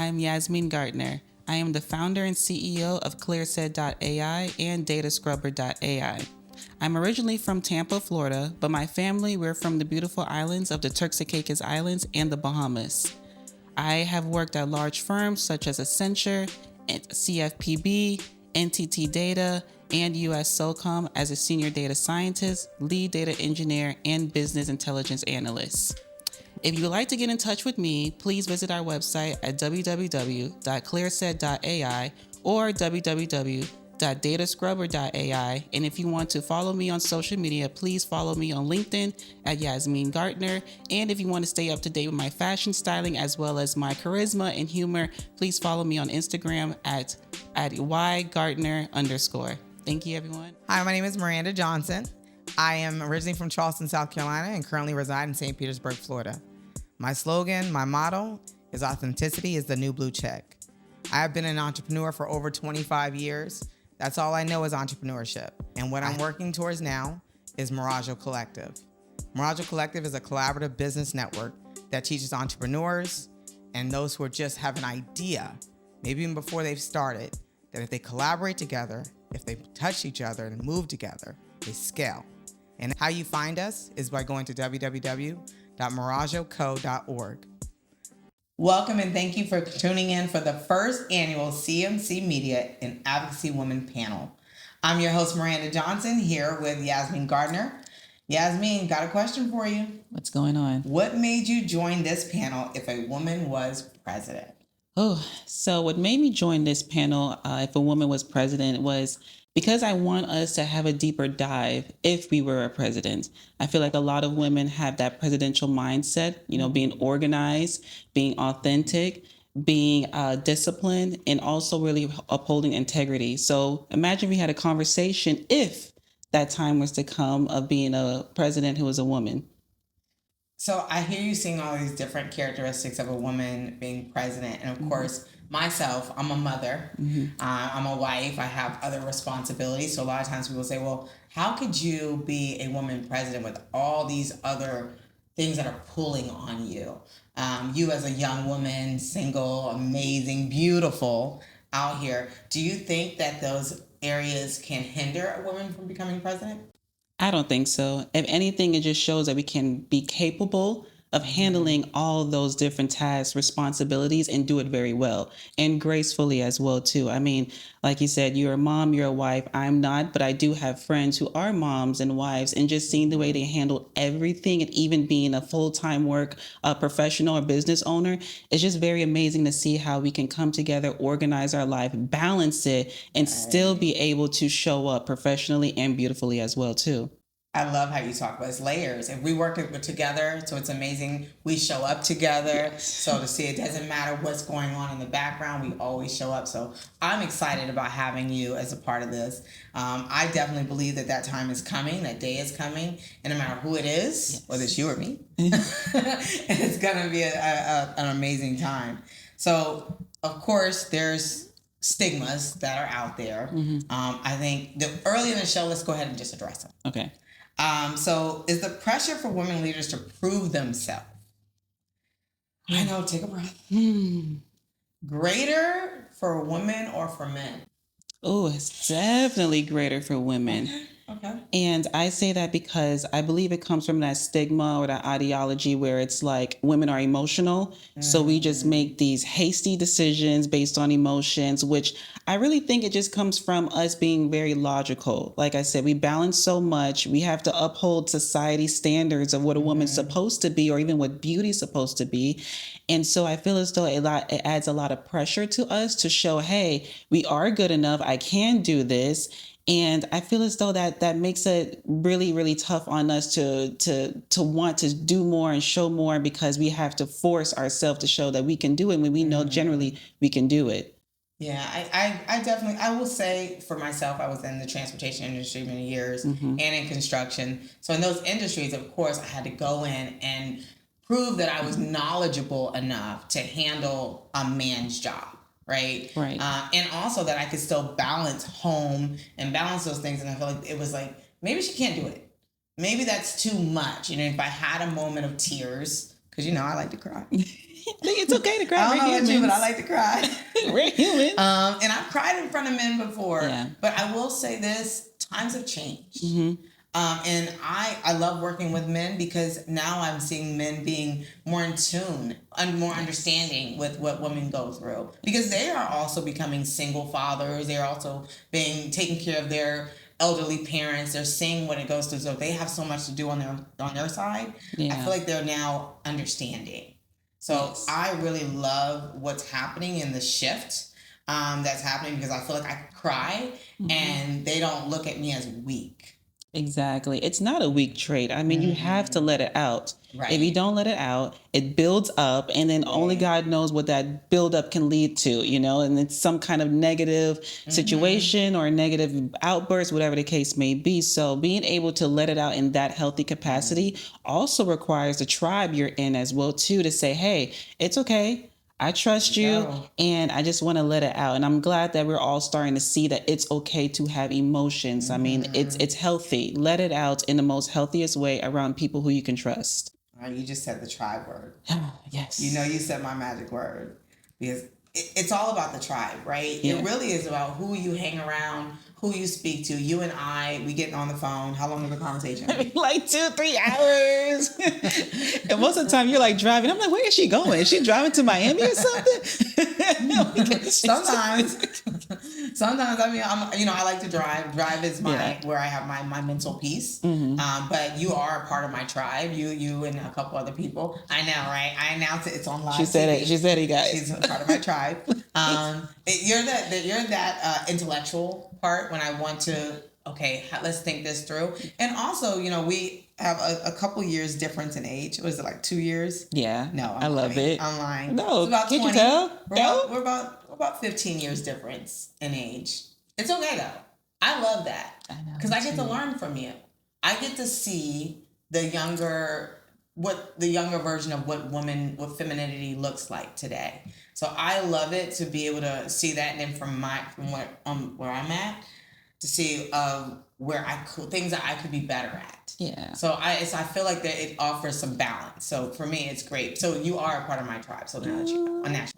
I'm Yasmine Gardiner. I am the founder and CEO of ClearSaid.ai and DataScrubber.ai. I'm originally from Tampa, Florida, but my family, we're from the beautiful islands of the Turks and Caicos Islands and the Bahamas. I have worked at large firms such as Accenture, CFPB, NTT Data, and US SOCOM as a senior data scientist, lead data engineer, and business intelligence analyst. If you would like to get in touch with me, please visit our website at www.clearsaid.ai or www.datascrubber.ai. And if you want to follow me on social media, please follow me on LinkedIn at Yasmine Gardiner. And if you want to stay up to date with my fashion styling as well as my charisma and humor, please follow me on Instagram at @ygardiner_. Thank you, everyone. Hi, my name is Miranda Johnson. I am originally from Charleston, South Carolina, and currently reside in St. Petersburg, Florida. My slogan, my motto, is authenticity is the new blue check. I have been an entrepreneur for over 25 years. That's all I know is entrepreneurship. And what I'm working towards now is Mirage Collective. Mirage Collective is a collaborative business network that teaches entrepreneurs and those who just have an idea, maybe even before they've started, that if they collaborate together, if they touch each other and move together, they scale. And how you find us is by going to www.mirageco.org. Welcome and thank you for tuning in for the first annual CMC Media and Advocacy Women Panel. I'm your host, Miranda Johnson, here with Yasmine Gardiner. Yasmine, got a question for you. What's going on? What made you join this panel if a woman was president? So what made me join this panel, if a woman was president, was because I want us to have a deeper dive if we were a president. I feel like a lot of women have that presidential mindset, being organized, being authentic, being disciplined, and also really upholding integrity. So imagine we had a conversation if that time was to come of being a president who was a woman. So I hear you seeing all these different characteristics of a woman being president. And of course, myself, I'm a mother, I'm a wife, I have other responsibilities. So a lot of times people say, well, how could you be a woman president with all these other things that are pulling on you? You as a young woman, single, amazing, beautiful out here, do you think that those areas can hinder a woman from becoming president? I don't think so. If anything, it just shows that we can be capable of handling all those different tasks, responsibilities, and do it very well and gracefully as well, too. I mean, like you said, you're a mom, you're a wife. I'm not, but I do have friends who are moms and wives, and just seeing the way they handle everything and even being a full-time work professional or business owner, it's just very amazing to see how we can come together, organize our life, balance it, and still be able to show up professionally and beautifully as well, too. I love how you talk about it's layers. If we work together, so it's amazing. We show up together. Yes. So to see it doesn't matter what's going on in the background, we always show up. So I'm excited about having you as a part of this. I definitely believe that time is coming, that day is coming. And no matter who it is, yes, whether it's you or me, it's going to be an amazing time. So, of course, there's stigmas that are out there. I think early in the show, let's go ahead and just address them. Okay. So is the pressure for women leaders to prove themselves, I know, take a breath, greater for women or for men? Oh, it's definitely greater for women. Okay. And I say that because I believe it comes from that stigma or that ideology where it's like women are emotional. So we just make these hasty decisions based on emotions, which I really think it just comes from us being very logical. Like I said, we balance so much. We have to uphold society standards of what a woman's supposed to be or even what beauty's supposed to be. And so I feel as though it adds a lot of pressure to us to show, hey, we are good enough. I can do this. And I feel as though that makes it really, really tough on us to want to do more and show more because we have to force ourselves to show that we can do it when we know generally we can do it. Yeah, I definitely, I will say for myself, I was in the transportation industry many years and in construction. So in those industries, of course, I had to go in and prove that I was knowledgeable enough to handle a man's job. Right. And also that I could still balance home and balance those things. And I feel like it was like, maybe she can't do it. Maybe that's too much. If I had a moment of tears, because, I like to cry. think it's okay to cry. I don't know We're about you, but I humans. like to cry. We're human. And I've cried in front of men before. Yeah. But I will say this, times have changed. Mm-hmm. And I love working with men because now I'm seeing men being more in tune and more understanding with what women go through. Because they are also becoming single fathers. They're also being taking care of their elderly parents. They're seeing what it goes through. So they have so much to do on their side. Yeah. I feel like they're now understanding. So Yes. I really love what's happening in the shift that's happening because I feel like I cry and they don't look at me as weak. Exactly. It's not a weak trait. I mean, you have to let it out. Right. If you don't let it out, it builds up, and then only God knows what that buildup can lead to, you know, and it's some kind of negative situation or negative outburst, whatever the case may be. So being able to let it out in that healthy capacity also requires the tribe you're in as well, too, to say, hey, it's okay. I trust you, and I just want to let it out. And I'm glad that we're all starting to see that it's okay to have emotions. I mean, it's healthy. Let it out in the most healthiest way around people who you can trust. You just said the tribe word. Yes. You know, you said my magic word because it's all about the tribe, right? Yeah. It really is about who you hang around, who you speak to. You and I, we get on the phone. How long is the conversation? Like 2-3 hours. And most of the time you're like driving. I'm like, where is she going? Is she driving to Miami or something? Sometimes, I mean, I like to drive. Drive is where I have my mental peace. But you are a part of my tribe. You and a couple other people. I know, right? I announced it. It's on live. She said TV. it. She said it, guys. She's a part of my tribe. You're that intellectual part when I want to. Okay, let's think this through. And also, we have a couple years difference in age. Was it like 2 years? Yeah. No, I love it. I'm lying. No, it's about can't 20. you tell? We're about 15 years difference in age. It's okay though. I love that because I get to learn from you. I get to see the younger version of what femininity looks like today. So I love it to be able to see that, and then from where I'm at, to see things that I could be better at. Yeah. So I feel like that it offers some balance. So for me, it's great. So you are a part of my tribe. So now that you know, on that.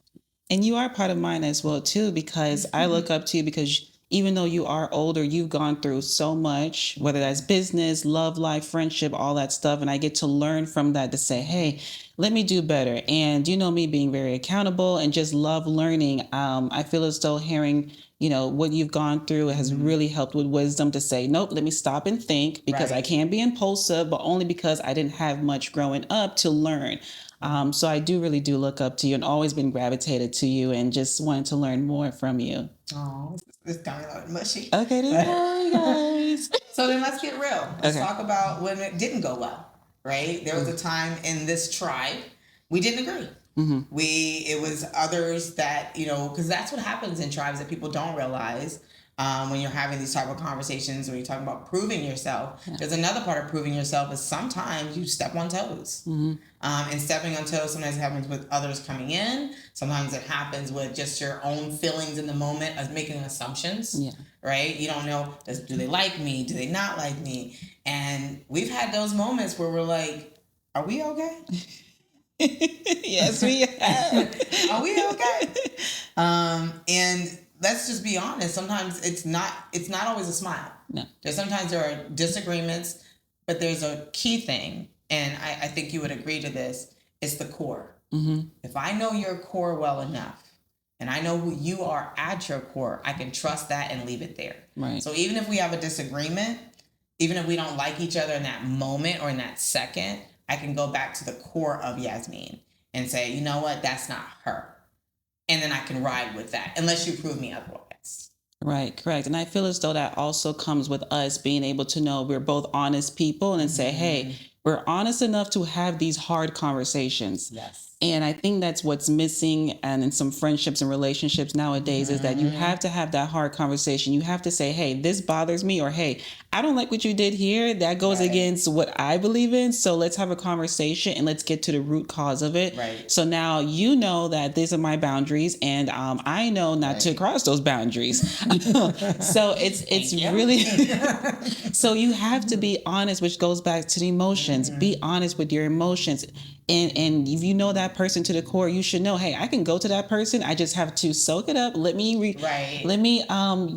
And you are part of mine as well, too, because I look up to you because even though you are older, you've gone through so much, whether that's business, love life, friendship, all that stuff. And I get to learn from that to say, hey, let me do better. And me being very accountable and just love learning. I feel as though hearing, what you've gone through has really helped with wisdom to say, nope, let me stop and think because I can be impulsive, but only because I didn't have much growing up to learn. So I really do look up to you and always been gravitated to you and just wanted to learn more from you. Oh, this got me a little mushy. Okay, this boy, guys. So then let's get real. Let's talk about when it didn't go well, right? There was a time in this tribe we didn't agree. It was others that, because that's what happens in tribes that people don't realize. When you're having these type of conversations, when you're talking about proving yourself, there's another part of proving yourself is sometimes you step on toes. And stepping on toes sometimes happens with others coming in. Sometimes it happens with just your own feelings in the moment of making assumptions, right? You don't know, do they like me? Do they not like me? And we've had those moments where we're like, are we okay? Yes, we have. Are we okay? And let's just be honest. Sometimes it's not always a smile. No. Sometimes there are disagreements, but there's a key thing, and I think you would agree to this. It's the core. If I know your core well enough, and I know who you are at your core, I can trust that and leave it there. Right. So even if we have a disagreement, even if we don't like each other in that moment or in that second, I can go back to the core of Yasmine and say, you know what, that's not her. And then I can ride with that, unless you prove me otherwise. Right, correct. And I feel as though that also comes with us being able to know we're both honest people and say, hey, we're honest enough to have these hard conversations. Yes. And I think that's what's missing and in some friendships and relationships nowadays is that you have to have that hard conversation. You have to say, hey, this bothers me, or hey, I don't like what you did here. That goes against what I believe in. So let's have a conversation and let's get to the root cause of it. Right. So now you know that these are my boundaries, and I know not to cross those boundaries. So it's really so you have to be honest, which goes back to the emotions. Be honest with your emotions. And if you know that person to the core, you should know, hey, I can go to that person. I just have to soak it up. Let me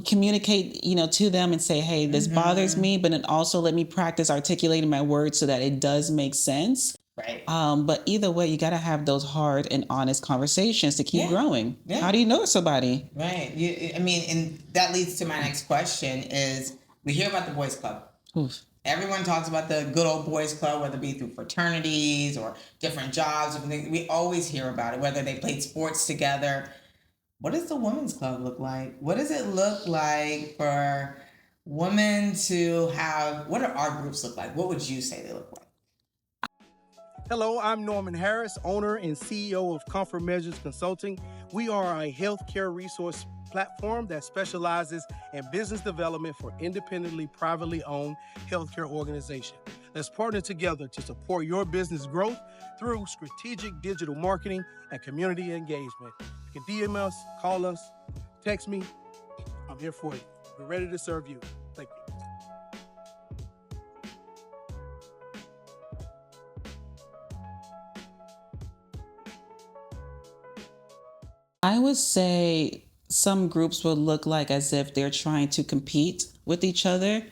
communicate, to them and say, hey, this bothers me, but then also let me practice articulating my words so that it does make sense. Right. But either way, you got to have those hard and honest conversations to keep growing. Yeah. How do you know somebody? Right. And that leads to my next question is, we hear about the boys club. Oof. Everyone talks about the good old boys club, whether it be through fraternities or different jobs. We always hear about it, whether they played sports together. What does the women's club look like? What does it look like for women to have, what do our groups look like? What would you say they look like? Hello, I'm Norman Harris, owner and CEO of Comfort Measures Consulting. We are a healthcare resource platform that specializes in business development for independently, privately owned healthcare organizations. Let's partner together to support your business growth through strategic digital marketing and community engagement. You can DM us, call us, text me. I'm here for you. We're ready to serve you. Thank you. I would say some groups would look like as if they're trying to compete with each other.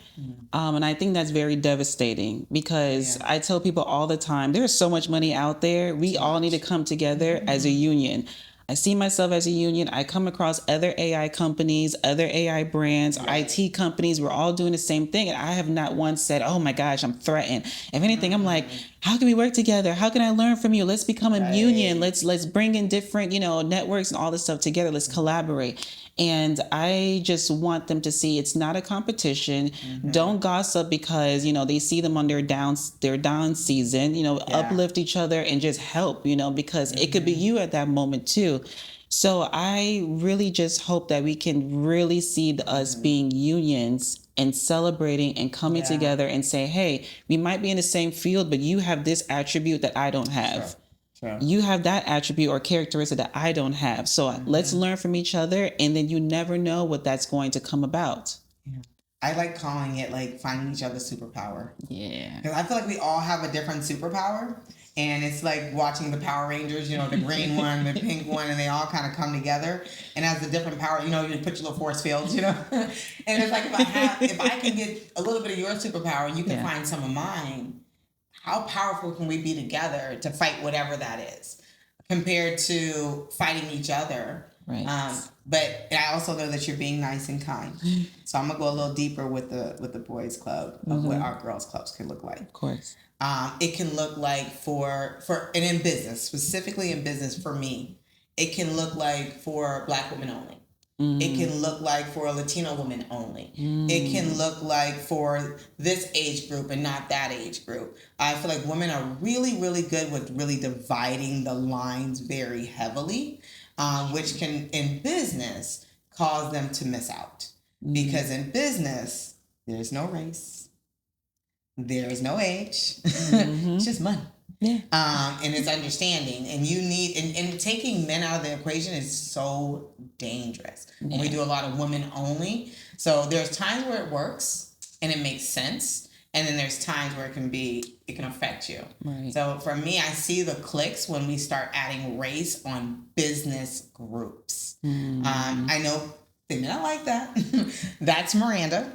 And I think that's very devastating because I tell people all the time, there's so much money out there. We all need to come together as a union. I see myself as a union. I come across other AI companies, other AI brands, IT companies. We're all doing the same thing. And I have not once said, oh my gosh, I'm threatened. If anything, I'm like, how can we work together? How can I learn from you? Let's become a union. Let's bring in different, networks and all this stuff together. Let's collaborate. And I just want them to see it's not a competition. Don't gossip because, they see them on their down season, uplift each other and just help, because it could be you at that moment too. So I really just hope that we can really see us being unions and celebrating and coming together and say, hey, we might be in the same field, but you have this attribute that I don't have. Sure. You have that attribute or characteristic that I don't have. So let's learn from each other, and then you never know what that's going to come about. Yeah. I like calling it like finding each other's superpower. Yeah. Because I feel like we all have a different superpower. And it's like watching the Power Rangers, the green one, the pink one, and they all kind of come together. And as a different power, you put your little force fields, And it's like if I can get a little bit of your superpower, you can find some of mine. How powerful can we be together to fight whatever that is, compared to fighting each other? Right. But I also know that you're being nice and kind. So I'm gonna go a little deeper with the boys club of what our girls clubs could look like. Of course. It can look like and in business, specifically in business for me, it can look like for Black women only. It can look like for a Latino woman only. It can look like for this age group and not that age group. I feel like women are really, really good with really dividing the lines very heavily, which can, in business, cause them to miss out. Because in business, there's no race. There's no age. It's just money. Yeah. And it's understanding. And you need, and taking men out of the equation is so dangerous. Yeah. We do a lot of women only. So there's times where it works and it makes sense. And then there's times where it can affect you. Right. So for me, I see the clicks when we start adding race on business groups. I know they may not like that. That's Miranda.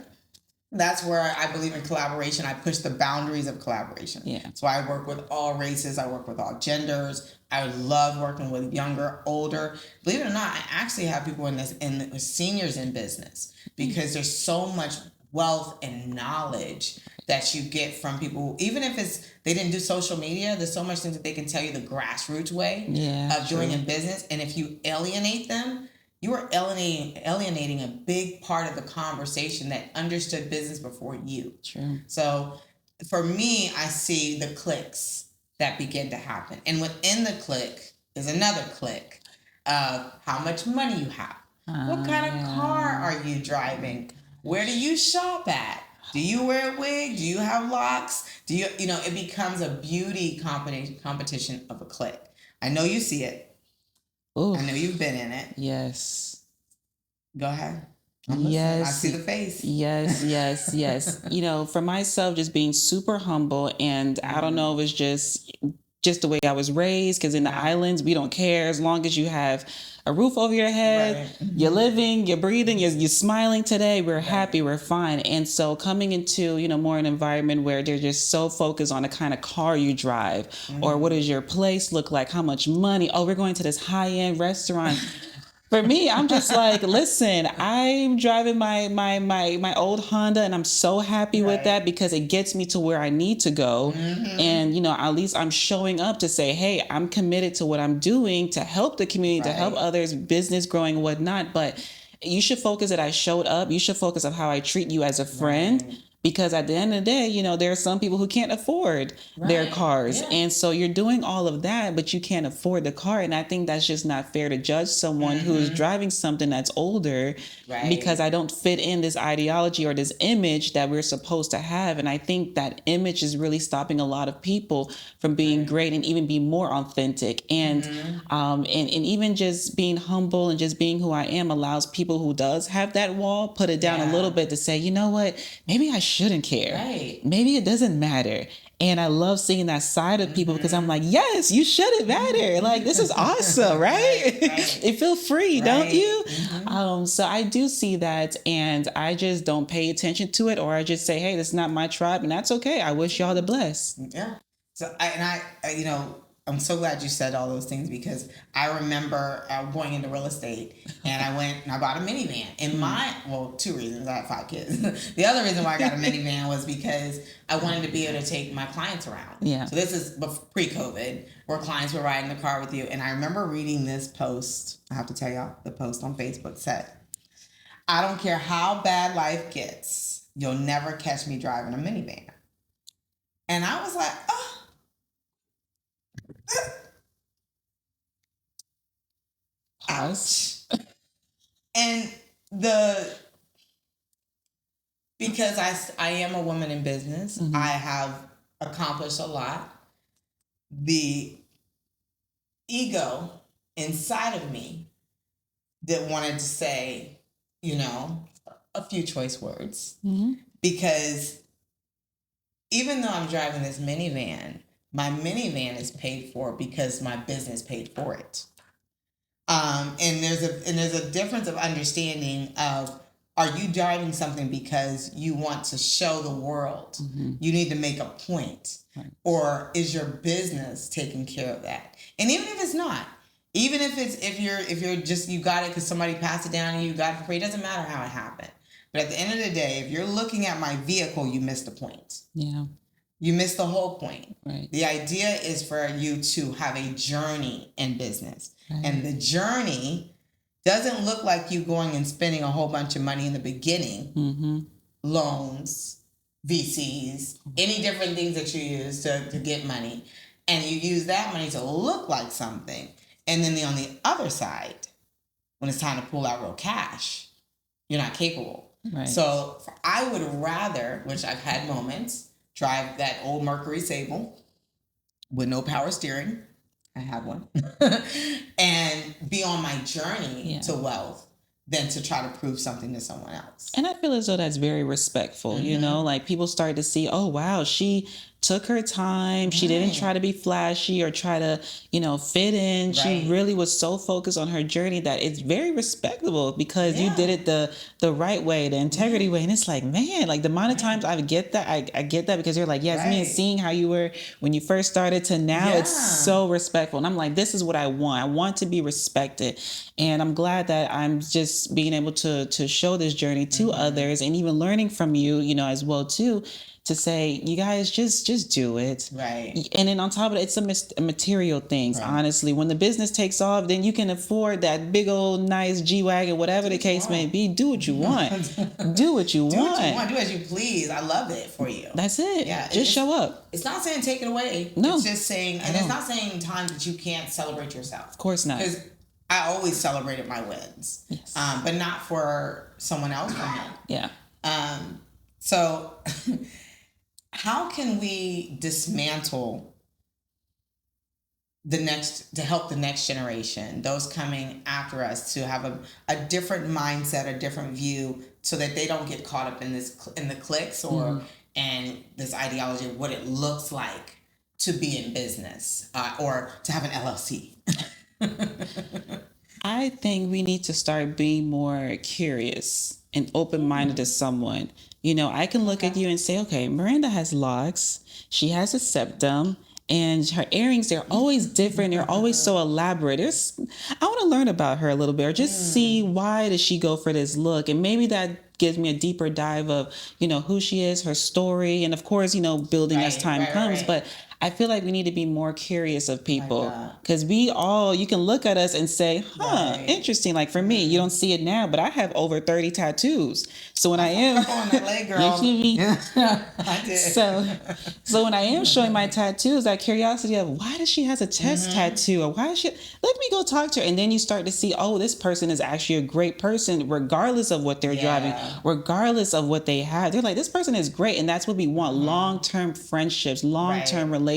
That's where I believe in collaboration. I push the boundaries of collaboration. Yeah. So I work with all races. I work with all genders. I love working with younger, older. Believe it or not, I actually have people in seniors in business because there's so much wealth and knowledge that you get from people. Even if they didn't do social media, there's so much things that they can tell you the grassroots way of doing in business. And if you alienate them, you are alienating a big part of the conversation that understood business before you. True. So for me, I see the clicks that begin to happen. And within the click is another click of how much money you have. What kind of car are you driving? Where do you shop at? Do you wear a wig? Do you have locks? It becomes a beauty competition of a click. I know you see it. Oof. I know you've been in it. Yes. Go ahead. Yes. I see the face. Yes. For myself, just being super humble, and I don't know if it's just just the way I was raised, because in the islands, we don't care as long as you have a roof over your head, you're living, you're breathing, you're smiling today, we're happy, we're fine. And so coming into, more an environment where they're just so focused on the kind of car you drive, or what does your place look like, how much money, oh, we're going to this high-end restaurant. For me, I'm just like, listen, I'm driving my old Honda, and I'm so happy with that because it gets me to where I need to go. And, at least I'm showing up to say, hey, I'm committed to what I'm doing to help the community, to help others, business growing and whatnot. But you should focus that I showed up. You should focus on how I treat you as a friend. Because at the end of the day, there are some people who can't afford their cars. Yeah. And so you're doing all of that, but you can't afford the car. And I think that's just not fair to judge someone who is driving something that's older because I don't fit in this ideology or this image that we're supposed to have. And I think that image is really stopping a lot of people from being great and even be more authentic. And and even just being humble and just being who I am allows people who does have that wall, put it down a little bit to say, you know what, maybe I shouldn't care. Maybe it doesn't matter. And I love seeing that side of people because I'm like, yes, you shouldn't matter. Like, this is awesome, right? It feels free, don't you? So I do see that, and I just don't pay attention to it, or I just say, hey, this is not my tribe, and that's okay. I wish y'all the bless. Yeah. So I I'm so glad you said all those things because I remember going into real estate and I went and I bought a minivan. And two reasons. I have 5 kids. The other reason why I got a minivan was because I wanted to be able to take my clients around. Yeah. So this is pre-COVID where clients were riding the car with you. And I remember reading this post. I have to tell y'all, the post on Facebook said, I don't care how bad life gets, you'll never catch me driving a minivan. And I was like, oh. Ouch. And because I am a woman in business, I have accomplished a lot. The ego inside of me that wanted to say, a few choice words. Because even though I'm driving this minivan, my minivan is paid for because my business paid for it. And there's a difference of understanding of, are you driving something because you want to show the world you need to make a point, or is your business taking care of that? And even if it's not, even if you're just, you got it because somebody passed it down and you got it for free, it doesn't matter how it happened. But at the end of the day, if you're looking at my vehicle, you missed the point. Yeah. You missed the whole point. Right. The idea is for you to have a journey in business. Right. And the journey doesn't look like you going and spending a whole bunch of money in the beginning. Loans, VCs, any different things that you use to get money. And you use that money to look like something. And then on the other side, when it's time to pull out real cash, you're not capable. Right. So I would rather, which I've had moments, drive that old Mercury Sable with no power steering. I have one. And be on my journey to wealth than to try to prove something to someone else. And I feel as though that's very respectful. Like people start to see, oh, wow, she took her time. She didn't try to be flashy or try to, fit in. She really was so focused on her journey that it's very respectable because you did it the right way, the integrity way. And it's like, man, like the amount of times I get that, I get that because you're like, Yasmine, seeing how you were when you first started to now, it's so respectful. And I'm like, this is what I want. I want to be respected. And I'm glad that I'm just being able to show this journey to others and even learning from you, as well too, to say, you guys just do it. Right. And then on top of it, it's a material things, honestly. When the business takes off, then you can afford that big old nice G-Wagon, whatever the case may be. Do what you want. Do what you want. Do what you want. Do as you please. I love it for you. That's it. Yeah. Just show up. It's not saying take it away. No. It's just saying, and it's not saying times that you can't celebrate yourself. Of course not. Because I always celebrated my wins. Yes. But not for someone else. Yeah. So... How can we dismantle to help the next generation, those coming after us, to have a different mindset, a different view, so that they don't get caught up in the clicks or and this ideology of what it looks like to be in business or to have an LLC? I think we need to start being more curious and open-minded to someone. You know, I can look at you and say, okay, Miranda has locks, she has a septum, and her earrings, they're always different. They're always so elaborate. I want to learn about her a little bit, or just see why does she go for this look. And maybe that gives me a deeper dive of, you know, who she is, her story, and of course, you know, building as time comes. But I feel like we need to be more curious of people, because you can look at us and say, interesting. Like for me, you don't see it now, but I have over 30 tattoos. So when I am on that leg, girl. I did. So when I am showing my tattoos, that curiosity of why does she has a chest tattoo, or why does she, let me go talk to her. And then you start to see, oh, this person is actually a great person, regardless of what they're driving, regardless of what they have. They're like, this person is great. And that's what we want. Long-term friendships, long-term relationships.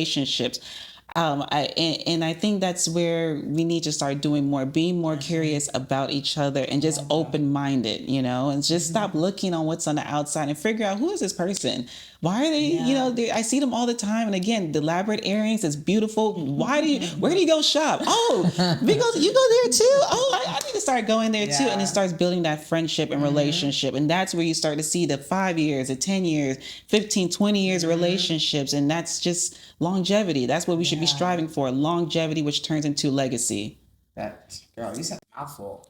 I think that's where we need to start doing more, being more curious about each other, and just open-minded, you know, and just stop looking on what's on the outside and figure out, who is this person? Why are they, you know, I see them all the time. And again, the elaborate earrings is beautiful. Where do you go shop? Oh, you go there too? Oh, I need to start going there too. And it starts building that friendship and relationship. And that's where you start to see the 5 years, the 10 years, 15, 20 years relationships. And that's just longevity. That's what we should be striving for. Longevity, which turns into legacy. That, girl, you said a mouthful.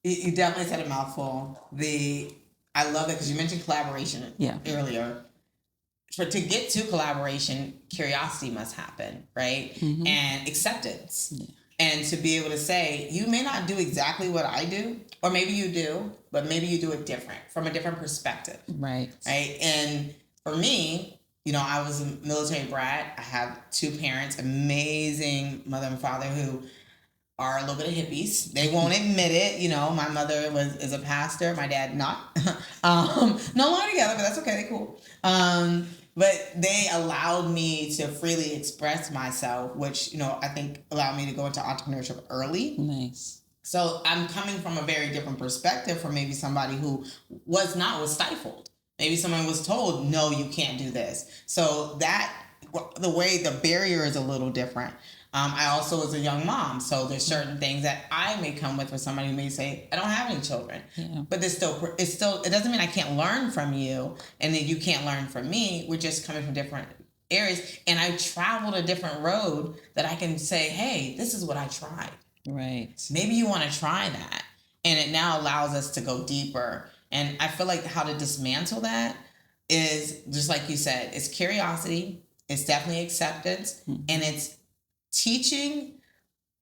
You definitely said a mouthful. I love it because you mentioned collaboration earlier. To get to collaboration, curiosity must happen, right? And acceptance. And to be able to say, you may not do exactly what I do, or maybe you do, but maybe you do it different, from a different perspective. Right. And for me, you know, I was a military brat. I have two parents, amazing mother and father, who are a little bit of hippies. They won't admit it. You know, my mother is a pastor. My dad not. No longer together, but that's okay. They cool. But they allowed me to freely express myself, which, you know, I think allowed me to go into entrepreneurship early. Nice. So I'm coming from a very different perspective from maybe somebody who was stifled. Maybe someone was told, no, you can't do this. So the barrier is a little different. I also was a young mom, so there's certain things that I may come with somebody who may say, I don't have any children. But it doesn't mean I can't learn from you and that you can't learn from me. We're just coming from different areas. And I traveled a different road that I can say, hey, this is what I tried. Right. Maybe you want to try that. And it now allows us to go deeper. And I feel like how to dismantle that is, just like you said, it's curiosity, it's definitely acceptance, and it's teaching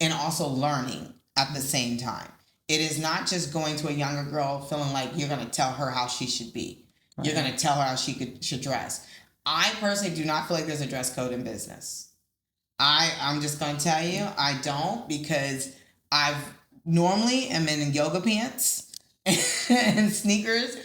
and also learning at the same time. It is not just going to a younger girl feeling like you're going to tell her how she should be. Right. You're going to tell her how she should dress. I personally do not feel like there's a dress code in business. I'm just going to tell you, I don't, because I normally am in yoga pants and sneakers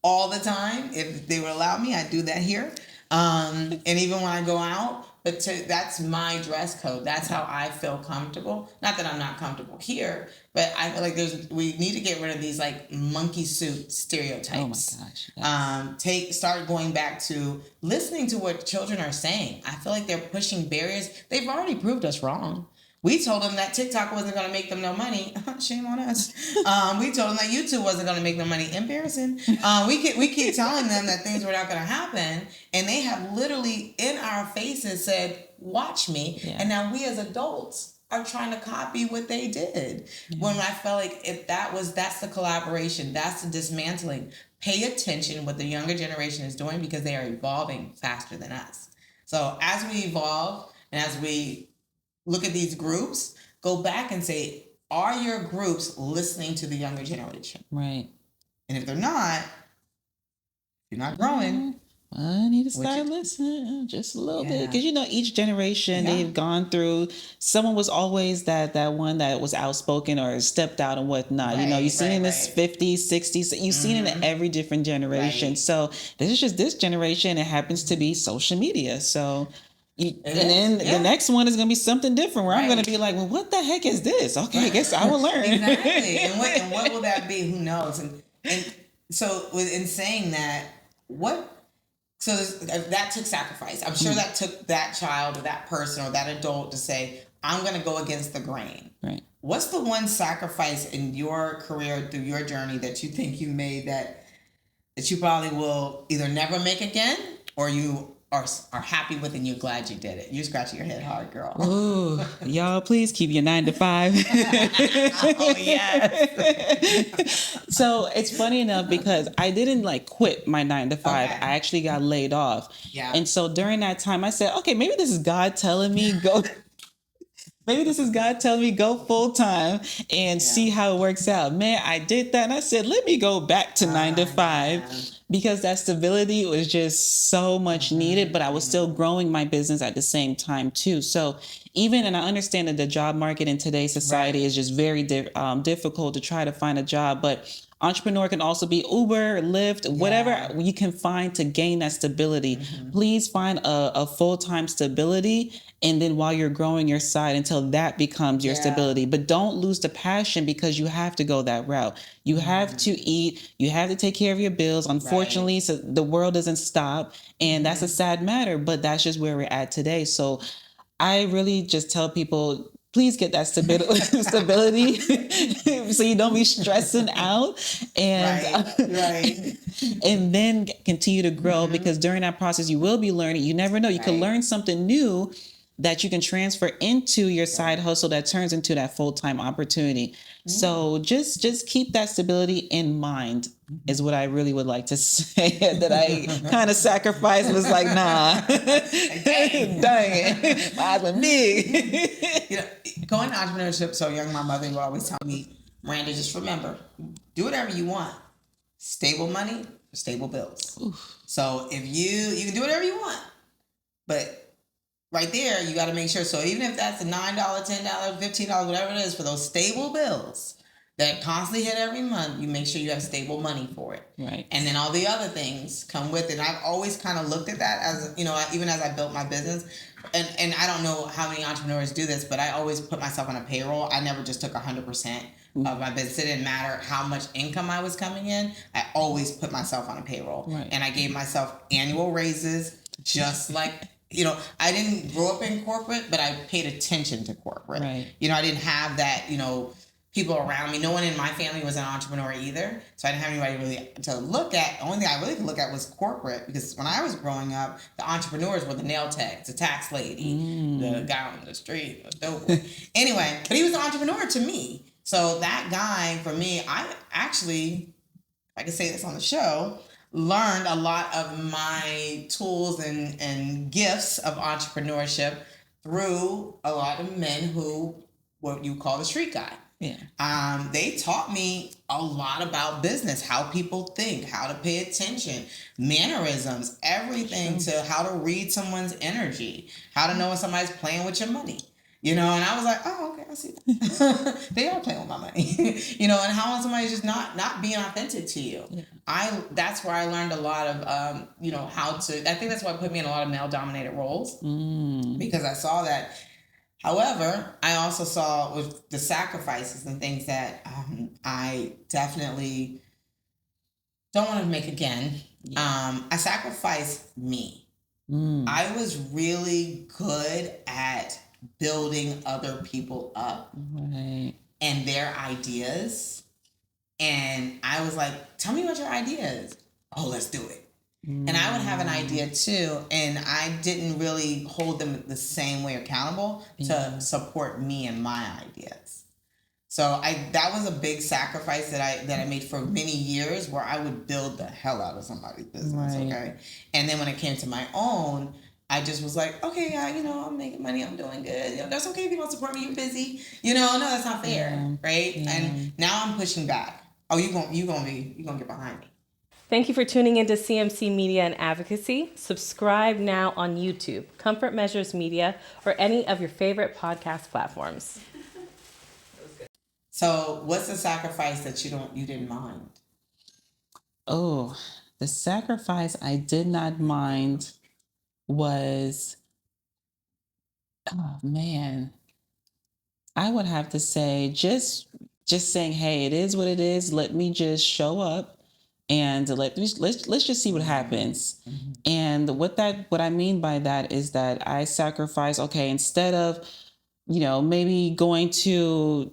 all the time. If they would allow me, I'd do that here. And even when I go out, that's my dress code. That's how I feel comfortable. Not that I'm not comfortable here, but I feel like we need to get rid of these like monkey suit stereotypes. Oh my gosh. Yes. Start going back to listening to what children are saying. I feel like they're pushing barriers. They've already proved us wrong. We told them that TikTok wasn't going to make them no money. Shame on us. We told them that YouTube wasn't going to make them money. Embarrassing. We keep telling them that things were not going to happen. And they have literally in our faces said, watch me. Yeah. And now we as adults are trying to copy what they did. Yeah. When I felt like that's the collaboration. That's the dismantling. Pay attention what the younger generation is doing, because they are evolving faster than us. So as we evolve and as we look at these groups, go back and say, are your groups listening to the younger generation? Right. And if they're not, you're not growing. I need to start listening just a little bit. Because, you know, each generation they've gone through, someone was always that one that was outspoken or stepped out and whatnot. Right, you know, you've seen in this 50s, 60s. You've seen it in every different generation. Right. So this is just this generation. It happens to be social media. So... And then the next one is going to be something different where I'm going to be like, well, what the heck is this? Okay, I guess I will learn. Exactly. And what will that be? Who knows? And so in saying that, what So that took sacrifice. I'm sure that took that child or that person or that adult to say, I'm going to go against the grain. Right. What's the one sacrifice in your career through your journey that you think you made that you probably will either never make again or you are happy with and you're glad you did it? You're scratching your head hard, girl. Ooh, y'all, please keep your 9 to 5. Oh, yes. So it's funny enough because I didn't like quit my 9 to 5. Okay. I actually got laid off. Yeah. And so during that time, I said, okay, maybe this is God telling me go. Maybe this is God telling me go full time and see how it works out. Man, I did that and I said, let me go back to 9 to 5 because that stability was just so much needed, but I was still growing my business at the same time too. So even, and I understand that the job market in today's society is just very difficult to try to find a job, but entrepreneur can also be Uber, Lyft, whatever you can find to gain that stability. Please find a full-time stability. And then while you're growing your side until that becomes your stability. But don't lose the passion because you have to go that route. You have to eat. You have to take care of your bills. Unfortunately, so the world doesn't stop. And that's a sad matter, but that's just where we're at today. So I really just tell people, please get that stability so you don't be stressing out and and then continue to grow because during that process you will be learning. You never know. You can learn something new that you can transfer into your side hustle that turns into that full-time opportunity. So just keep that stability in mind is what I really would like to say that I kind of sacrificed was like, nah, dang it, my husband big. You know, going to entrepreneurship so young, my mother would always tell me, Miranda, just remember, do whatever you want. Stable money, stable bills. Oof. So if you can do whatever you want, but right there, you got to make sure. So even if that's a $9, $10, $15, whatever it is for those stable bills that constantly hit every month, you make sure you have stable money for it. Right. And then all the other things come with it. And I've always kind of looked at that as, you know, even as I built my business. And I don't know how many entrepreneurs do this, but I always put myself on a payroll. I never just took 100% of my business. It didn't matter how much income I was coming in. I always put myself on a payroll. Right. And I gave myself annual raises just like... You know, I didn't grow up in corporate, but I paid attention to corporate. Right. You know, I didn't have that, you know, people around me. No one in my family was an entrepreneur either. So I didn't have anybody really to look at. The only thing I really could look at was corporate because when I was growing up, the entrepreneurs were the nail techs, the tax lady, the guy on the street, the dope boy. Anyway, but he was an entrepreneur to me. So that guy, for me, I actually, I can say this on the show, learned a lot of my tools and gifts of entrepreneurship through a lot of men who, what you call the street guy. Yeah. They taught me a lot about business, how people think, how to pay attention, mannerisms, everything to how to read someone's energy, how to know when somebody's playing with your money. You know, and I was like, oh, okay, I see that. They are playing with my money. You know, and how somebody's just not being authentic to you. Yeah. That's where I learned a lot of, you know, how to, I think that's why it put me in a lot of male-dominated roles. Because I saw that. However, I also saw with the sacrifices and things that I definitely don't want to make again. Yeah. I sacrificed me. I was really good at building other people up and their ideas. And I was like, tell me what your idea is. Oh, let's do it. And I would have an idea too. And I didn't really hold them the same way accountable to support me and my ideas. So that was a big sacrifice that I made for many years where I would build the hell out of somebody's business. Okay. And then when it came to my own, I just was like, okay, you know, I'm making money, I'm doing good. You know, that's okay if you don't support me, you're busy. You know, no, that's not fair, right? Yeah. And now I'm pushing back. Oh, you're gonna get behind me. Thank you for tuning into CMC Media and Advocacy. Subscribe now on YouTube, Comfort Measures Media, or any of your favorite podcast platforms. So, what's the sacrifice that you didn't mind? Oh, the sacrifice I did not mind was, oh man, I would have to say just saying, hey, it is what it is. Let me just show up and let's just see what happens. And what I mean by that is that I sacrifice, okay, instead of, maybe going to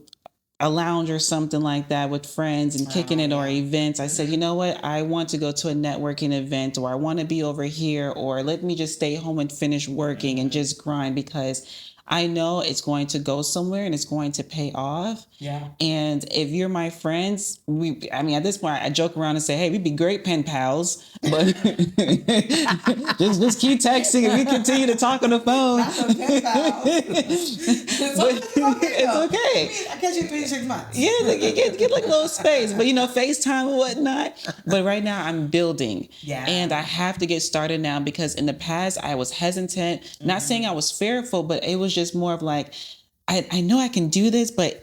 a lounge or something like that with friends and kicking it, or events. I said, you know what? I want to go to a networking event, or I want to be over here, or let me just stay home and finish working and just grind, because I know it's going to go somewhere and it's going to pay off. Yeah. And if you're my friends, at this point, I joke around and say, hey, we'd be great pen pals, but just keep texting and we continue to talk on the phone. Not so pen pals. It's okay. I catch you 3 to 6 months. Yeah, get like a little space, but FaceTime and whatnot. But right now I'm building, and I have to get started now, because in the past I was hesitant. Not saying I was fearful, but it was just more of like, I know I can do this, but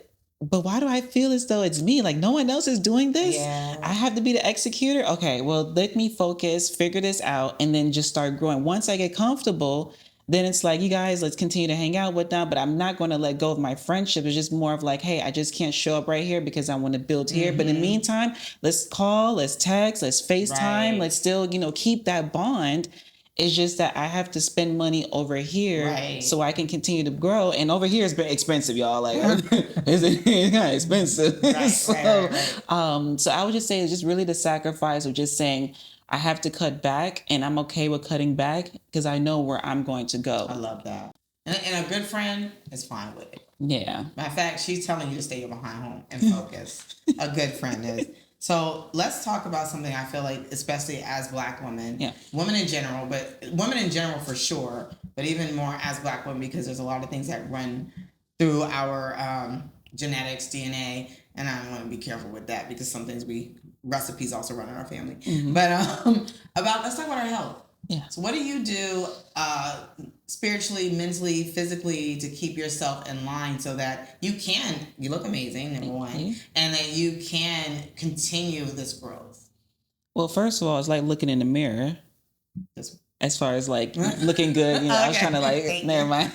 why do I feel as though it's me? Like no one else is doing this. Yeah. I have to be the executor. Okay, well, let me focus, figure this out, and then just start growing. Once I get comfortable, then it's like, you guys, let's continue to hang out with them, but I'm not going to let go of my friendship. It's just more of like, hey, I just can't show up right here because I want to build here. But in the meantime, let's call, let's text, let's FaceTime, let's still, keep that bond. It's just that I have to spend money over here so I can continue to grow. And over here is very expensive, y'all. Like, it's kind of expensive. So I would just say it's just really the sacrifice of just saying, I have to cut back, and I'm okay with cutting back because I know where I'm going to go. I love that. And a good friend is fine with it. Yeah. Matter of fact, she's telling you to stay behind home and focus. A good friend is. So let's talk about something I feel like, especially as Black women, women in general, but women in general for sure, but even more as Black women, because there's a lot of things that run through our genetics, DNA, and I want to be careful with that because some things recipes also run in our family. But let's talk about our health. Yeah. So what do you do spiritually, mentally, physically to keep yourself in line so that you look amazing, number one, and that you can continue this growth? Well, first of all, it's like looking in the mirror. As far as like looking good, I was trying to like, never mind.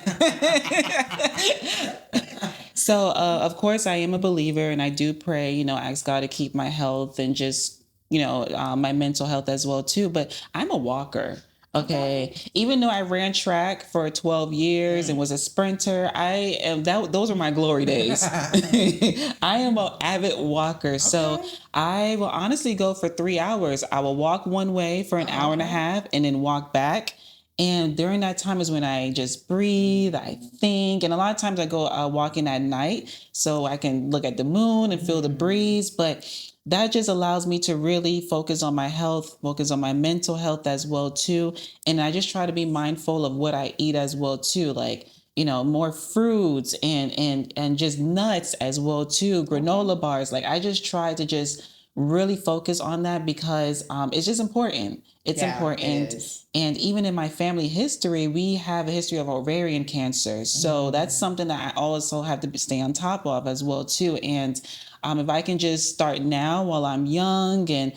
So, of course, I am a believer, and I do pray, ask God to keep my health and just, my mental health as well, too. But I'm a walker. Okay. Even though I ran track for 12 years and was a sprinter, those were my glory days. I am an avid walker. So I will honestly go for 3 hours. I will walk one way for an hour and a half and then walk back. And during that time is when I just breathe, I think. And a lot of times I go walking at night so I can look at the moon and feel the breeze. But that just allows me to really focus on my health, focus on my mental health as well, too. And I just try to be mindful of what I eat as well, too. Like, more fruits and just nuts as well, too. Granola bars. Like, I just try to just really focus on that because it's just important. It's important. And even in my family history, we have a history of ovarian cancer. So that's something that I also have to stay on top of as well, too. And if I can just start now while I'm young and,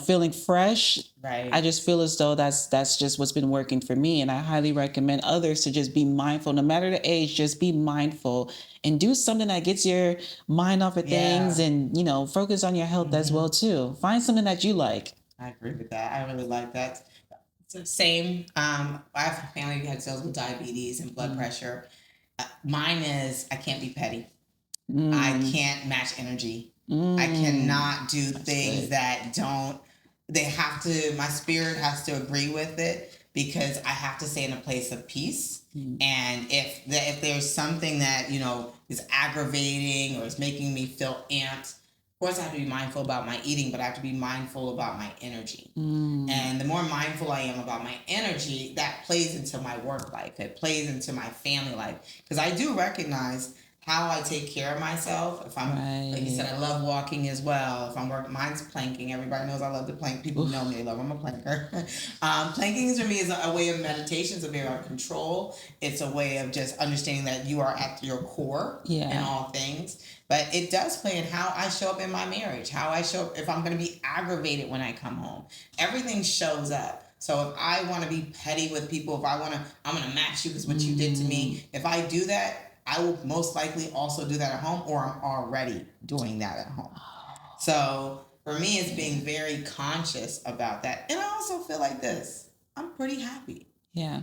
feeling fresh, I just feel as though that's just what's been working for me. And I highly recommend others to just be mindful, no matter the age, just be mindful and do something that gets your mind off of things and, focus on your health as well, too. Find something that you like. I agree with that. I really like that. Same. I have a family who deals with diabetes and blood pressure. Mine is I can't be petty. I can't match energy. I cannot do things that don't. My spirit has to agree with it because I have to stay in a place of peace. And if there's something that, is aggravating or is making me feel amped, of course I have to be mindful about my eating, but I have to be mindful about my energy. And the more mindful I am about my energy, that plays into my work life. It plays into my family life. Because I do recognize how I take care of myself. If I'm, like you said, I love walking as well. If I'm working, mine's planking. Everybody knows I love to plank. People know me. They love I'm a planker. Planking for me is a way of meditation. It's a way of control. It's a way of just understanding that you are at your core in all things. But it does play in how I show up in my marriage, how I show up if I'm going to be aggravated when I come home. Everything shows up. So if I want to be petty with people, I'm going to match you because what you did to me. If I do that, I will most likely also do that at home, or I'm already doing that at home. So for me, it's being very conscious about that. And I also feel like this. I'm pretty happy. Yeah.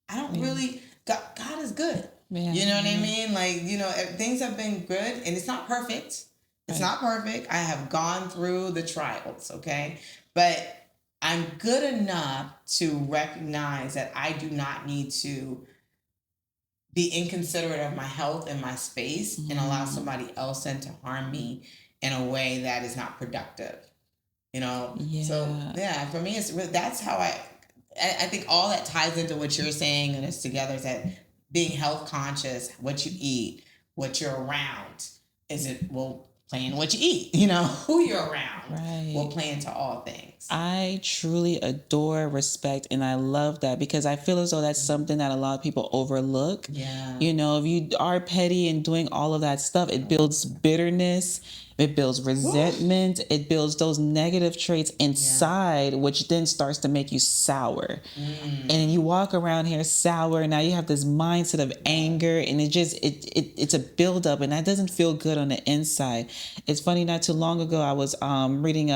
I don't really, God is good. Yeah. You know what I mean? Like, you know, things have been good and it's not perfect. It's not perfect. I have gone through the trials, okay? But I'm good enough to recognize that I do not need to be inconsiderate of my health and my space and allow somebody else in to harm me in a way that is not productive. You know? Yeah. So, yeah, for me, it's really, that's how I think all that ties into what you're saying and it's together is that being health conscious, what you eat, what you're around, playing what you eat, you know, who you're around will play into all things. I truly adore, respect, and I love that because I feel as though that's something that a lot of people overlook. Yeah. You know, if you are petty and doing all of that stuff, it builds bitterness. It builds resentment. It builds those negative traits inside, which then starts to make you sour. And you walk around here sour. Now you have this mindset of anger, and it's a buildup, and that doesn't feel good on the inside. It's funny. Not too long ago, I was watching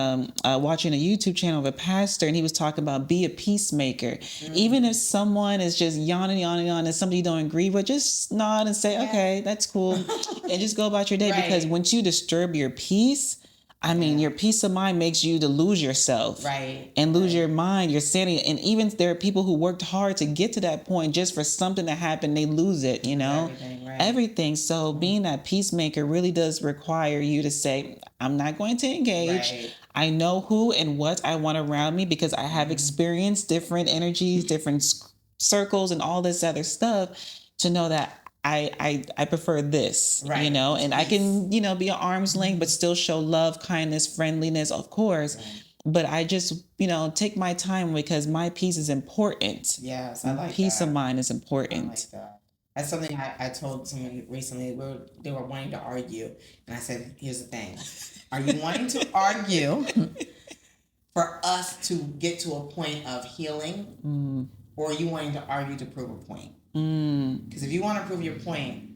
a YouTube channel of a pastor, and he was talking about be a peacemaker. Even if someone is just yawning, and somebody you don't agree with, just nod and say, okay, that's cool, and just go about your day. Because once you disturb your peace, I mean, your peace of mind makes you to lose yourself, and lose your mind, your sanity. And even there are people who worked hard to get to that point, just for something to happen, they lose it. You know, everything. So being that peacemaker really does require you to say, I'm not going to engage. I know who and what I want around me because I have experienced different energies, different circles, and all this other stuff to know that I prefer this, you know, and I can, you know, be an arm's length, but still show love, kindness, friendliness, of course. But I just, you know, take my time because my peace is important. Yes, I like peace that. of mind is important. I like that. That's something I told someone recently. They were wanting to argue. And I said, here's the thing. Are you wanting to argue for us to get to a point of healing? Or are you wanting to argue to prove a point? Because if you want to prove your point,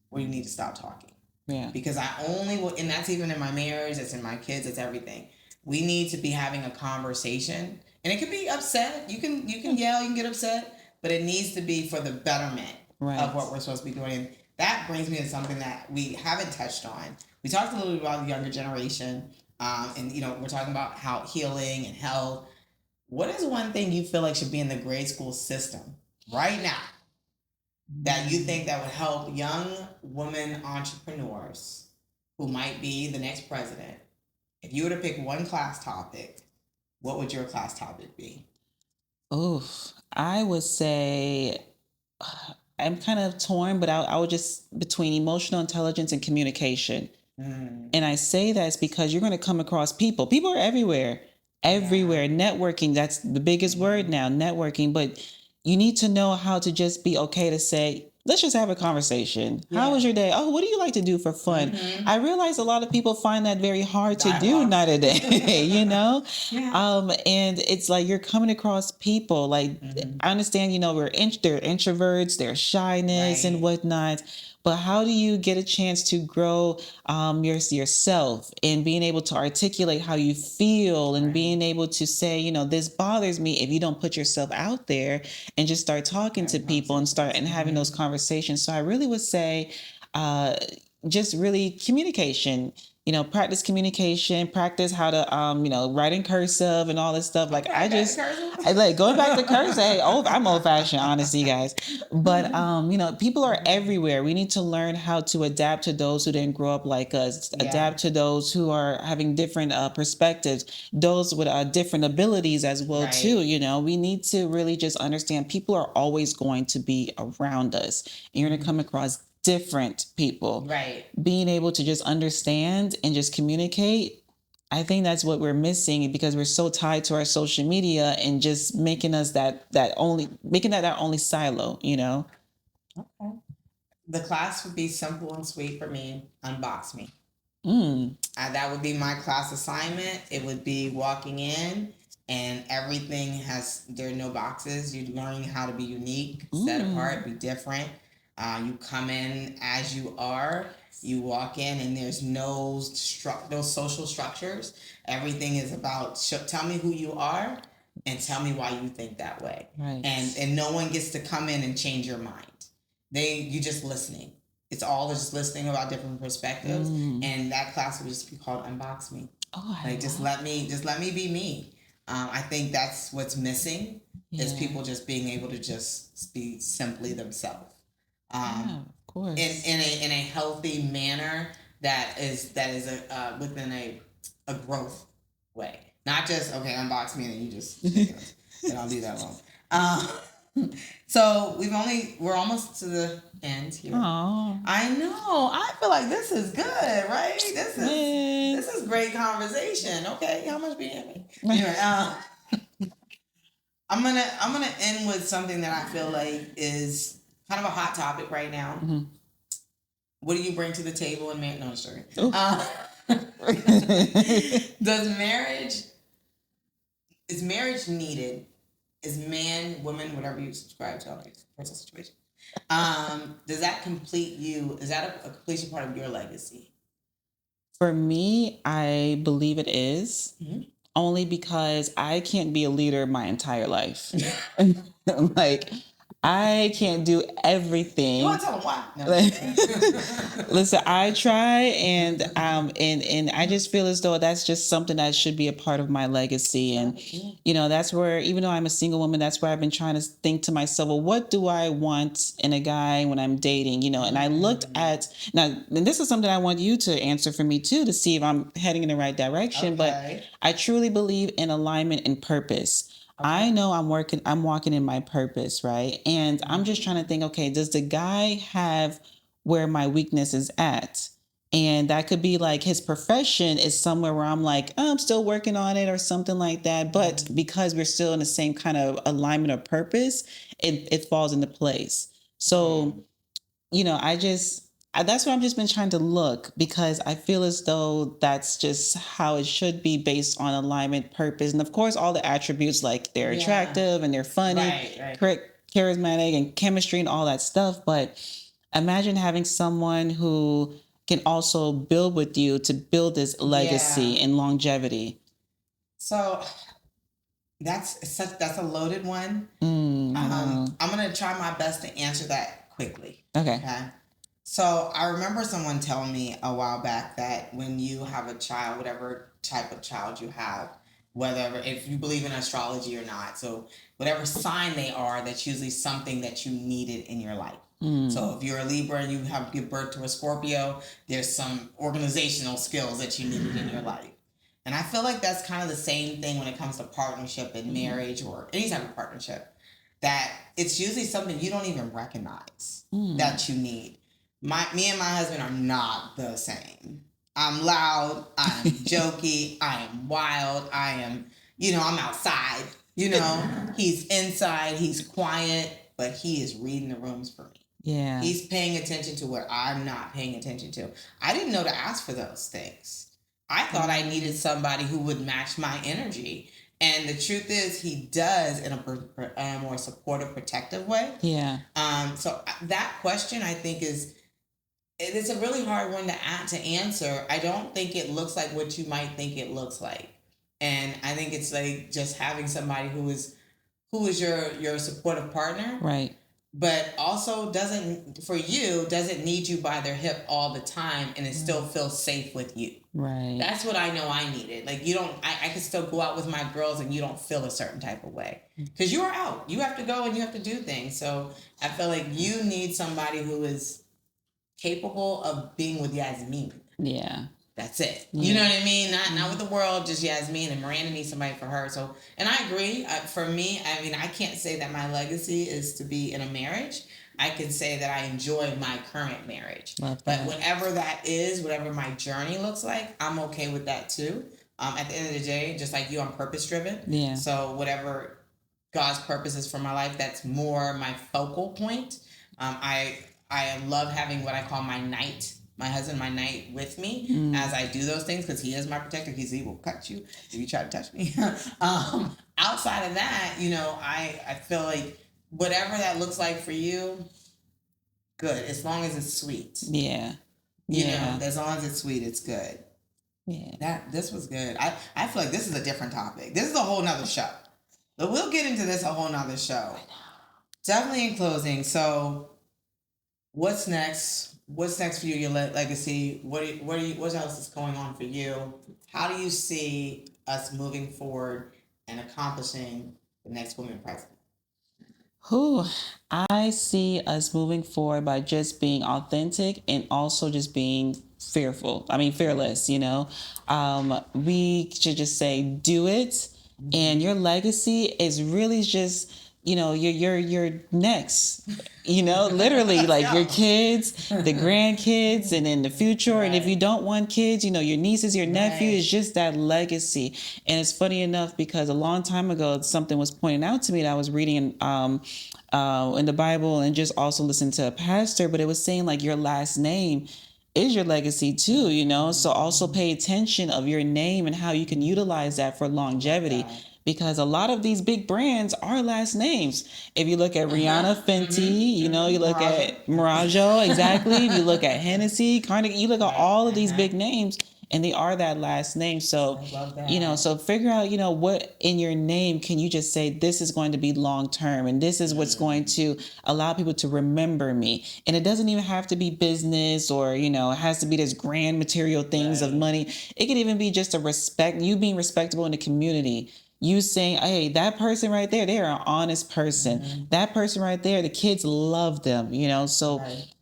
well, you need to stop talking. Yeah. Because I only will, and that's even in my marriage, it's in my kids, it's everything. We need to be having a conversation, and it can be upset. You can yell, you can get upset, but it needs to be for the betterment of what we're supposed to be doing. And that brings me to something that we haven't touched on. We talked a little bit about the younger generation, and you know, we're talking about how healing and health. What is one thing you feel like should be in the grade school system right now that you think that would help young women entrepreneurs who might be the next president? If you were to pick one class topic, what would your class topic be? I would say I'm kind of torn, but I would just between emotional intelligence and communication. And I say that's because you're going to come across people. People are everywhere. Networking, that's the biggest word now, networking. But you need to know how to just be okay to say, let's just have a conversation. How was your day? Oh, what do you like to do for fun? I realize a lot of people find that very hard to do nowadays, you know? And it's like you're coming across people. Like, I understand, you know, they're introverts, there's shyness and whatnot. But how do you get a chance to grow yourself and being able to articulate how you feel and being able to say, you know, this bothers me if you don't put yourself out there and just start talking to people and start and having those conversations. So I really would say just really communication. You know, practice communication, practice how to, you know, write in cursive and all this stuff. Like I like going back to cursive. Hey, I'm old fashioned, honestly, guys. But, you know, people are everywhere. We need to learn how to adapt to those who didn't grow up like us, adapt to those who are having different perspectives, those with different abilities as well, too. You know, we need to really just understand people are always going to be around us. And you're going to come across different people. Being able to just understand and just communicate, I think that's what we're missing because we're so tied to our social media and just making us that our only silo, you know? Okay. The class would be simple and sweet for me. Unbox me. That would be my class assignment. It would be walking in and everything there are no boxes. You're learning how to be unique, set apart, be different. You come in as you are, You walk in and there's no those social structures. Everything is about tell me who you are and tell me why you think that way. Right. And no one gets to come in and change your mind. You just listening. It's all just listening about different perspectives. And that class would just be called Unbox Me. Oh, Just let me be me. I think that's what's missing is people just being able to just be simply themselves. Of course. In a healthy manner that is within a growth way. Not just unbox me and then you just and I'll leave that alone. So we're almost to the end here. Aww. I know. I feel like this is good, right? This is great conversation. Okay, how much BME? Anyway, I'm gonna end with something that I feel like is kind of a hot topic right now. Mm-hmm. What do you bring to the table in marriage? No, sorry. Is marriage needed? Is man, woman, whatever you subscribe to, personal situation. Does that complete you? Is that a completion part of your legacy? For me, I believe it is. Mm-hmm. Only because I can't be a leader my entire life. Like, I can't do everything. You want to tell them why? No. Listen, I try, and I just feel as though that's just something that should be a part of my legacy. And that's where, even though I'm a single woman, that's where I've been trying to think to myself, well, what do I want in a guy when I'm dating? And I looked at now, and this is something I want you to answer for me too, to see if I'm heading in the right direction. Okay. But I truly believe in alignment and purpose. Okay. I know I'm walking in my purpose, right? And I'm just trying to think, okay, does the guy have where my weakness is at? And that could be like his profession is somewhere where I'm like, oh, I'm still working on it or something like that. But because we're still in the same kind of alignment of purpose, it falls into place. So, that's what I've just been trying to look, because I feel as though that's just how it should be, based on alignment, purpose, and of course all the attributes, like they're attractive and they're funny, charismatic and chemistry and all that stuff. But imagine having someone who can also build with you to build this legacy and longevity. So that's a loaded one. I'm gonna try my best to answer that quickly. Okay. So I remember someone telling me a while back that when you have a child, whatever type of child you have, if you believe in astrology or not, so whatever sign they are, that's usually something that you needed in your life. So if you're a Libra and you give birth to a Scorpio, there's some organizational skills that you needed in your life. And I feel like that's kind of the same thing when it comes to partnership and marriage or any type of partnership, that it's usually something you don't even recognize that you need. Me and my husband are not the same. I'm loud, I'm jokey, I am wild, I am, I'm outside, he's inside, he's quiet, but he is reading the rooms for me. Yeah. He's paying attention to what I'm not paying attention to. I didn't know to ask for those things. I thought I needed somebody who would match my energy. And the truth is, he does in a more supportive, protective way. Yeah. So that question, I think, it's a really hard one to answer. I don't think it looks like what you might think it looks like. And I think it's like just having somebody who is your supportive partner. Right. But also doesn't need you by their hip all the time, and it still feels safe with you. Right. That's what I know I needed. Like, I could still go out with my girls and you don't feel a certain type of way. Because you are out. You have to go and you have to do things. So I feel like you need somebody who is capable of being with Yasmine. Yeah. That's it. Yeah. You know what I mean? Not with the world, just Yasmine, and Miranda needs somebody for her. So, and I agree. For me, I can't say that my legacy is to be in a marriage. I can say that I enjoy my current marriage. But whatever that is, whatever my journey looks like, I'm okay with that too. At the end of the day, just like you, I'm purpose driven. Yeah. So whatever God's purpose is for my life, that's more my focal point. I love having what I call my husband, my knight with me as I do those things, because he is my protector. He will cut you if you try to touch me. Outside of that, I feel like whatever that looks like for you, good, as long as it's sweet. Yeah. You know, Yeah. as long as it's sweet, it's good. Yeah. This was good. I feel like this is a different topic. This is a whole nother show. But we'll get into this a whole nother show. Definitely in closing. So what's next? What's next for you, your legacy? What else is going on for you? How do you see us moving forward and accomplishing the next woman president? Who I see us moving forward by just being authentic and also just being fearless, we should just say, do it. And your legacy is really just, your next, literally like your kids, the grandkids, and in the future. Right. And if you don't want kids, your nieces, your nephew, is just that legacy. And it's funny enough because a long time ago, something was pointed out to me that I was reading in the Bible and just also listened to a pastor, but it was saying like your last name is your legacy too, so also pay attention of your name and how you can utilize that for longevity. Because a lot of these big brands are last names. If you look at Rihanna, Fenty, you look at Mirajo, exactly. If you look at Hennessy, Carnegie, you look at all of these big names, and they are that last name. So, so figure out, what in your name can you just say, this is going to be long term, and this is what's going to allow people to remember me. And it doesn't even have to be business or, it has to be this grand material things of money. It could even be just you being respectable in the community. You saying, hey, that person right there, they're an honest person. That person right there, the kids love them, So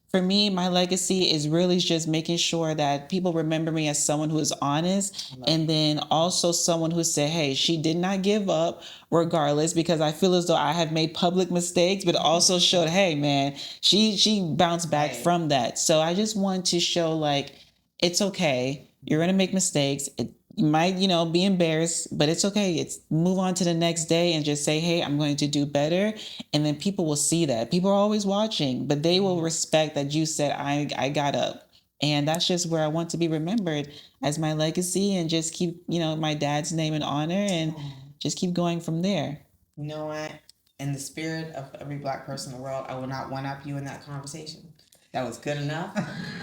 for me, my legacy is really just making sure that people remember me as someone who is honest, and then also someone who said, hey, she did not give up regardless, because I feel as though I have made public mistakes, but also showed, hey, man, she bounced back from that. So I just want to show like, it's okay. You're going to make mistakes. You might, be embarrassed, but it's okay. It's move on to the next day and just say, hey, I'm going to do better. And then people will see that. People are always watching, but they will respect that you said, I got up. And that's just where I want to be remembered as my legacy, and just keep, my dad's name in honor, and just keep going from there. You know what? In the spirit of every Black person in the world, I will not one-up you in that conversation. That was good enough.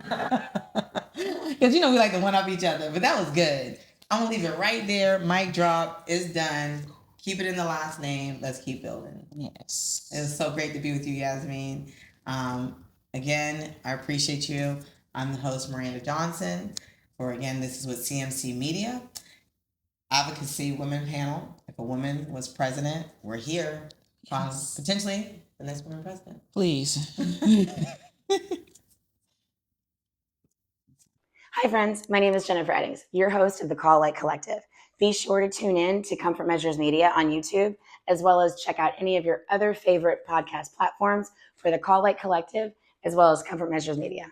Because, we like to one-up each other, but that was good. I'm going to leave it right there. Mic drop. It's done. Keep it in the last name. Let's keep building. Yes. It was so great to be with you, Yasmine. Again, I appreciate you. I'm the host, Miranda Johnson. This is with CMC Media. Advocacy Women Panel. If a woman was president, we're here. Potentially the next woman president. Please. Hi, friends. My name is Jennifer Eddings, your host of the Call Light Collective. Be sure to tune in to Comfort Measures Media on YouTube, as well as check out any of your other favorite podcast platforms for the Call Light Collective, as well as Comfort Measures Media.